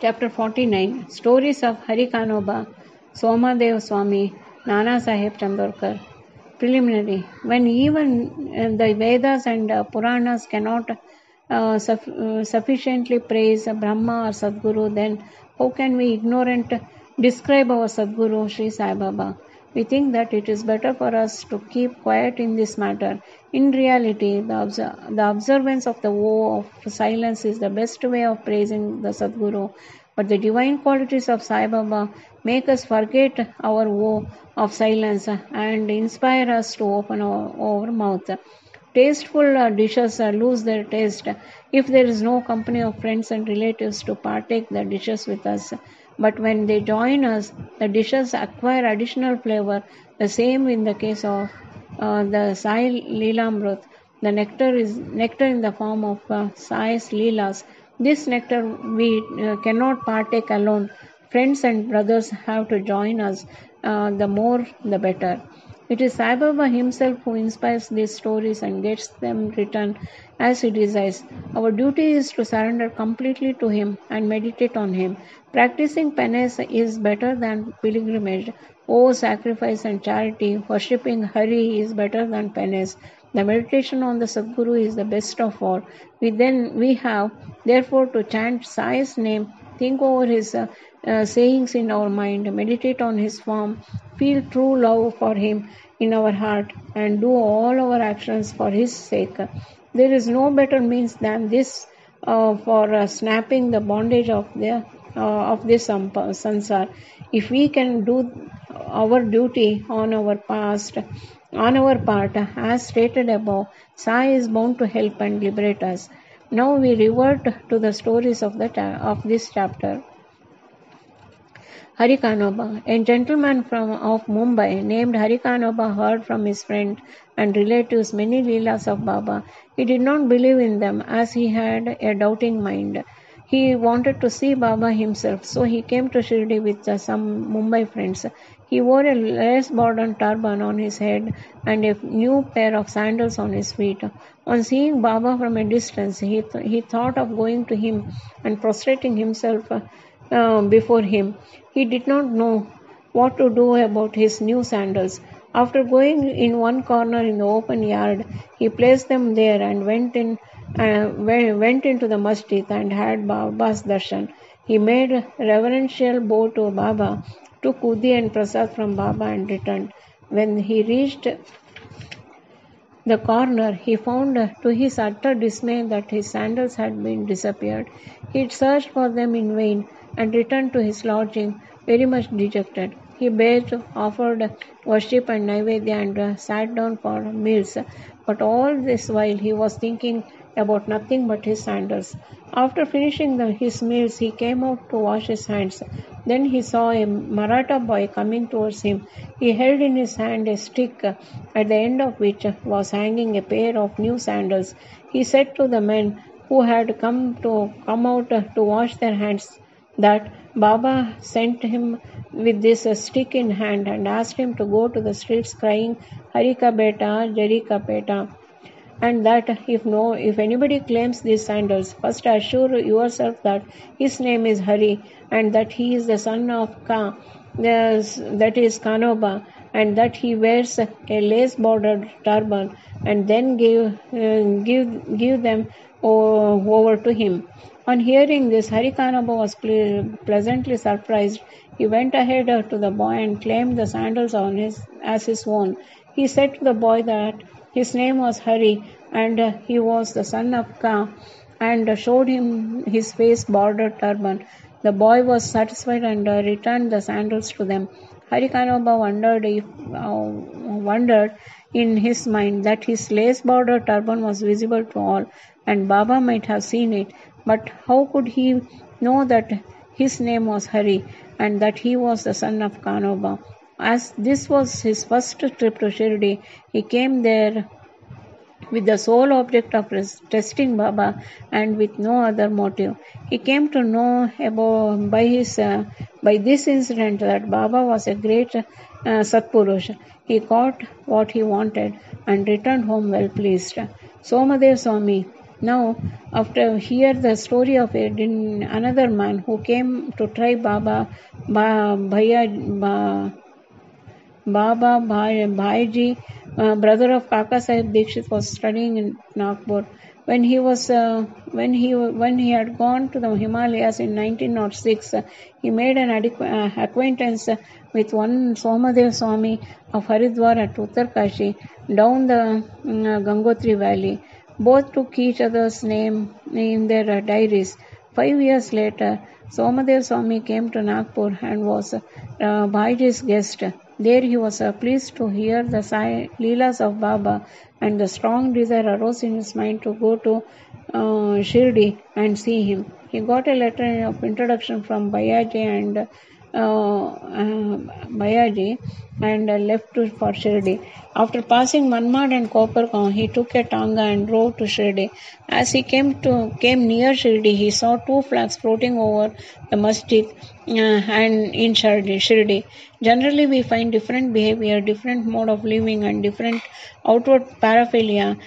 Chapter 49 Stories of Hari Kanoba, Somadev Swami, Nana Sahib Chandorkar. Preliminary. When even the Vedas and Puranas cannot sufficiently praise Brahma or Sadguru, then how can we ignorant describe our Sadguru Sri Sai Baba? We think that it is better for us to keep quiet in this matter. In reality, the observance of the vow of silence is the best way of praising the Sadguru. But the divine qualities of Sai Baba make us forget our vow of silence and inspire us to open our mouth. Tasteful dishes lose their taste if there is no company of friends and relatives to partake the dishes with us. But when they join us, the dishes acquire additional flavor. The same in the case of the Sai Leelamrut. The nectar is nectar in the form of Sai's Leelas. This nectar we cannot partake alone. Friends and brothers have to join us. The more, the better. It is Sai Baba himself who inspires these stories and gets them written as he desires. Our duty is to surrender completely to him and meditate on him. Practicing penance is better than pilgrimage. Oh, sacrifice and charity, worshipping Hari is better than penance. The meditation on the Sadguru is the best of all. We have therefore to chant Sai's name, think over his sayings in our mind, meditate on his form, feel true love for him in our heart, and do all our actions for his sake. There is no better means than this for snapping the bondage of this sansar. If we can do our duty on our part, as stated above, Sai is bound to help and liberate us. Now we revert to the stories of this chapter. Hari Kanoba. A gentleman of Mumbai named Hari Kanoba heard from his friend and relatives many Leelas of Baba. He did not believe in them as he had a doubting mind. He wanted to see Baba himself, so he came to Shirdi with some Mumbai friends. He wore a lace-bordered turban on his head and a new pair of sandals on his feet. On seeing Baba from a distance, he thought of going to him and prostrating himself before him. He did not know what to do about his new sandals. After going in one corner in the open yard, he placed them there and went into the masjid and had Baba's darshan. He made reverential bow to Baba, took Udi and Prasad from Baba and returned. When he reached the corner, he found to his utter dismay that his sandals had been disappeared. He searched for them in vain and returned to his lodging very much dejected. He bathed, offered worship and Naivedya and sat down for meals. But all this while he was thinking about nothing but his sandals. After finishing his meals, he came out to wash his hands. Then he saw a Maratha boy coming towards him. He held in his hand a stick, at the end of which was hanging a pair of new sandals. He said to the men who had come out to wash their hands that Baba sent him with this stick in hand and asked him to go to the streets crying Hari ka beta, Jari ka beta, and that if anybody claims these sandals, first assure yourself that his name is Hari and that he is the son of Ka, that is Kanoba, and that he wears a lace-bordered turban, and then give them over to him. On hearing this, Hari Kanoba was pleasantly surprised. He went ahead to the boy and claimed the sandals as his own. He said to the boy that his name was Hari and he was the son of Ka, and showed him his face-bordered turban. The boy was satisfied and returned the sandals to them. Hari Kanoba wondered in his mind that his lace-bordered turban was visible to all, and Baba might have seen it. But how could he know that his name was Hari and that he was the son of Kanoba? As this was his first trip to Shirdi, he came there with the sole object of testing Baba and with no other motive. He came to know by this incident that Baba was a great Satpurush. He got what he wanted and returned home well pleased. Somadev Swami Now, after hear the story of another man who came to try Baba Bhaiji, brother of Kaka Sahib Dikshit, was studying in Nagpur. When he had gone to the Himalayas in 1906, he made an acquaintance with one Somadev Swami of Haridwar at Uttarkashi down the Gangotri valley. Both took each other's name in their diaries. 5 years later, Somadev Swami came to Nagpur and was Bhaiji's guest. There he was pleased to hear the Leelas of Baba, and the strong desire arose in his mind to go to Shirdi and see him. He got a letter of introduction from Bayaji and left for Shirdi. After passing Manmad and Kopargaon, he took a tanga and drove to Shirdi. As he came near Shirdi, he saw two flags floating over the masjid and in Shirdi. Generally, we find different behavior, different mode of living, and different outward paraphernalia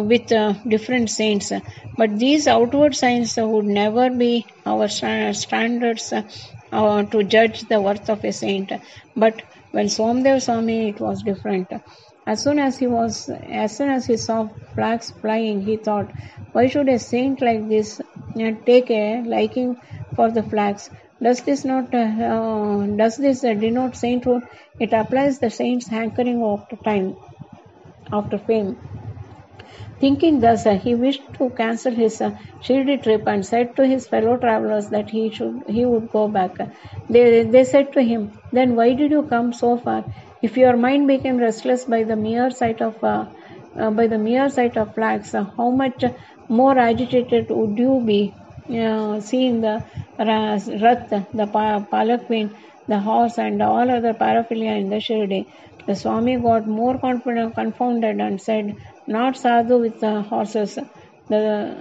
with different saints. But these outward signs would never be our standards to judge the worth of a saint. But when Somdev Swami, it was different. As soon as he saw flags flying, he thought, why should a saint like this take a liking for the flags? Does this denote sainthood? It applies the saint's hankering after fame. Thinking thus, he wished to cancel his Shirdi trip and said to his fellow travelers that he would go back. They said to him, then why did you come so far? If your mind became restless by the mere sight of flags, how much more agitated would you be seeing the Rath, the Palanquin, the horse, and all other paraphernalia in the Shirdi? The Swami got more confounded and said, not sadhu with the horses. The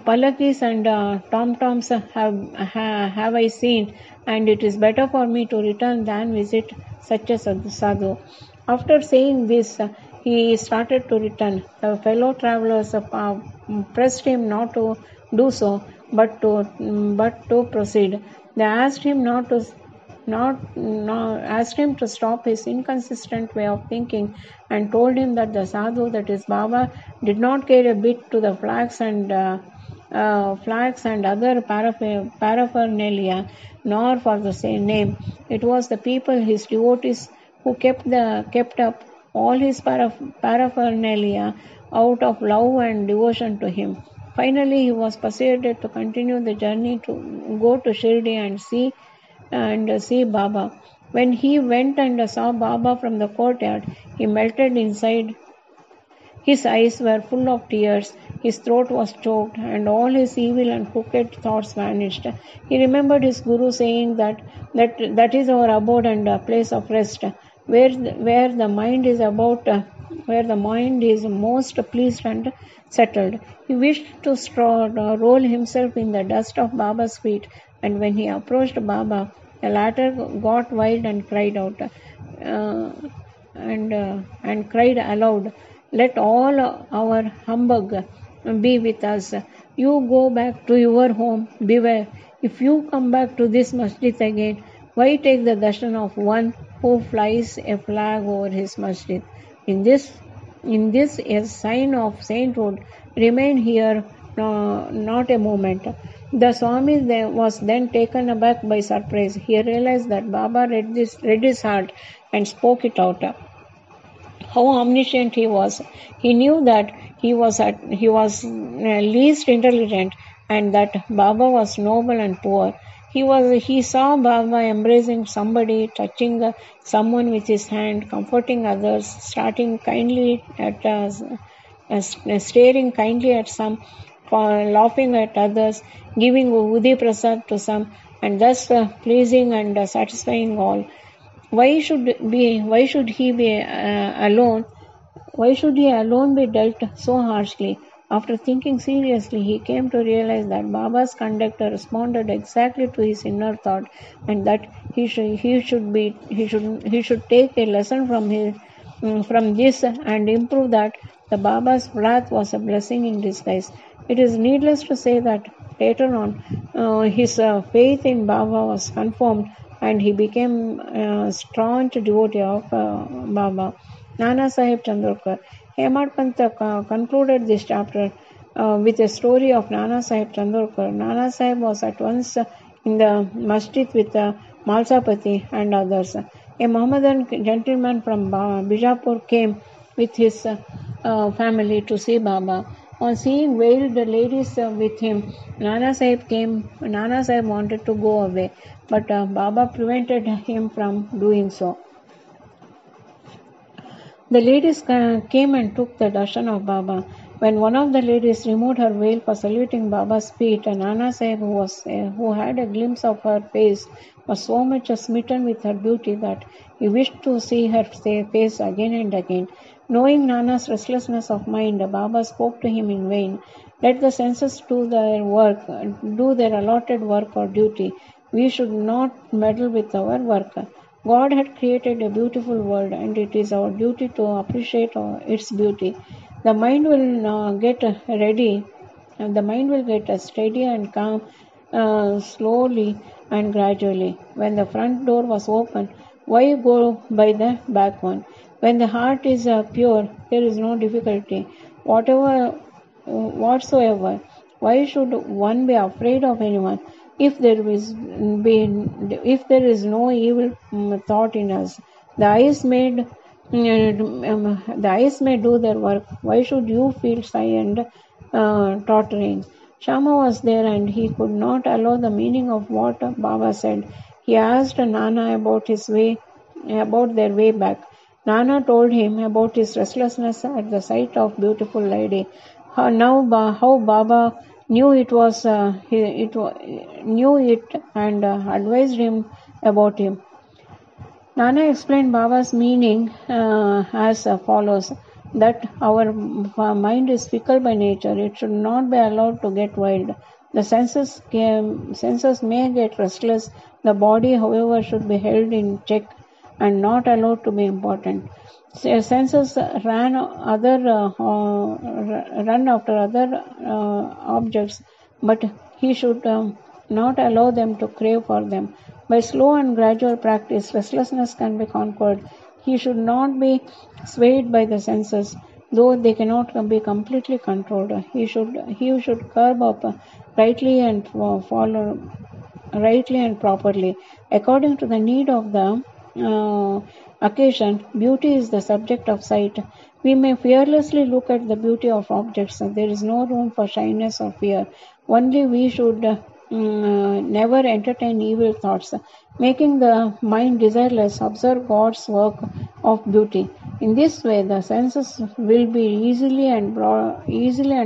palakis and tom-toms have I seen, and it is better for me to return than visit such a sadhu. After saying this, he started to return. The fellow travelers pressed him not to do so, but to proceed. They asked him asked him to stop his inconsistent way of thinking, and told him that the sadhu, that is Baba, did not care a bit to the flags and other paraphernalia, nor for the same name. It was the people, his devotees, who kept up all his paraphernalia out of love and devotion to him. Finally, he was persuaded to continue the journey to go to Shirdi and see Baba. When he went and saw Baba from the courtyard, he melted inside. His eyes were full of tears, his throat was choked, and all his evil and crooked thoughts vanished. He remembered his Guru saying that is our abode and place of rest, where the mind is most pleased and settled. He wished to roll himself in the dust of Baba's feet, and when he approached Baba, the latter got wild and cried out and cried aloud, let all our humbug be with us. You go back to your home. Beware. If you come back to this masjid again, why take the darshan of one who flies a flag over his masjid? In this a sign of sainthood. Remain here not a moment. The Swami was then taken aback by surprise. He realized that Baba read his heart and spoke it out. How omniscient he was! He knew that he was least intelligent, and that Baba was noble and poor. He saw Baba embracing somebody, touching someone with his hand, comforting others, staring kindly at some, laughing at others, giving Udi Prasad to some, and thus pleasing and satisfying all. Why should he be alone? Why should he alone be dealt so harshly? After thinking seriously, he came to realize that Baba's conduct responded exactly to his inner thought, and that he should take a lesson from this and improve that The Baba's wrath was a blessing in disguise. It is needless to say that later on, his faith in Baba was confirmed and he became a staunch devotee of Baba. Nana Sahib Chandorkar. Hemad Pant concluded this chapter with a story of Nana Sahib Chandorkar. Nana Sahib was at once in the masjid with Malsapati and others. A Mohammedan gentleman from Bijapur came with his family to see Baba. On seeing veiled ladies with him, Nana Sahib wanted to go away, but Baba prevented him from doing so. The ladies came and took the darshan of Baba. When one of the ladies removed her veil for saluting Baba's feet, Nana Sahib, who had a glimpse of her face, was so much smitten with her beauty that he wished to see her face again and again. Knowing Nana's restlessness of mind, Baba spoke to him in vain. Let the senses do their work, do their allotted work or duty. We should not meddle with our work. God had created a beautiful world, and it is our duty to appreciate its beauty. The mind will get ready, and the mind will get steady and calm slowly and gradually. When the front door was open, why go by the back one? When the heart is pure, there is no difficulty whatsoever. Why should one be afraid of anyone? If there is no evil thought in us, the eyes may do their work. Why should you feel shy and tottering? Shama was there and he could not allow the meaning of what Baba said. He asked Nana about their way back. Nana told him about his restlessness at the sight of beautiful lady. How Baba knew it and advised him about him. Nana explained Baba's meaning as follows: that our mind is fickle by nature. It should not be allowed to get wild. The senses may get restless. The body, however, should be held in check and not allowed to be important. Senses run after other objects, but he should not allow them to crave for them. By slow and gradual practice, restlessness can be conquered. He should not be swayed by the senses, though they cannot be completely controlled. He should curb up rightly and follow rightly and properly, according to the need of the occasion. Beauty is the subject of sight. We may fearlessly look at the beauty of objects. There is no room for shyness or fear. Only we should never entertain evil thoughts. Making the mind desireless, observe God's work of beauty. In this way, the senses will be easily and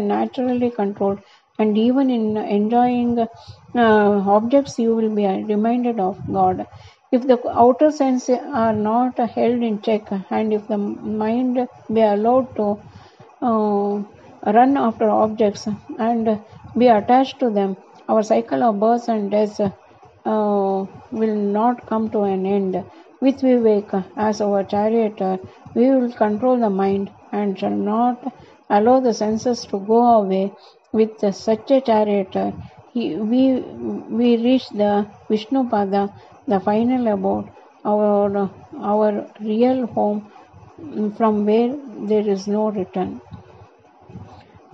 naturally controlled, and even in enjoying objects, you will be reminded of God. If the outer senses are not held in check, and if the mind be allowed to run after objects and be attached to them, our cycle of births and deaths will not come to an end. With Vivek as our charioteer, we will control the mind and shall not allow the senses to go away. With such a charioteer, we reach the Vishnupada, the final abode, our real home, from where there is no return.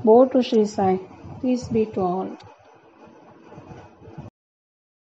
Bo to Sri Sai. Peace be to all.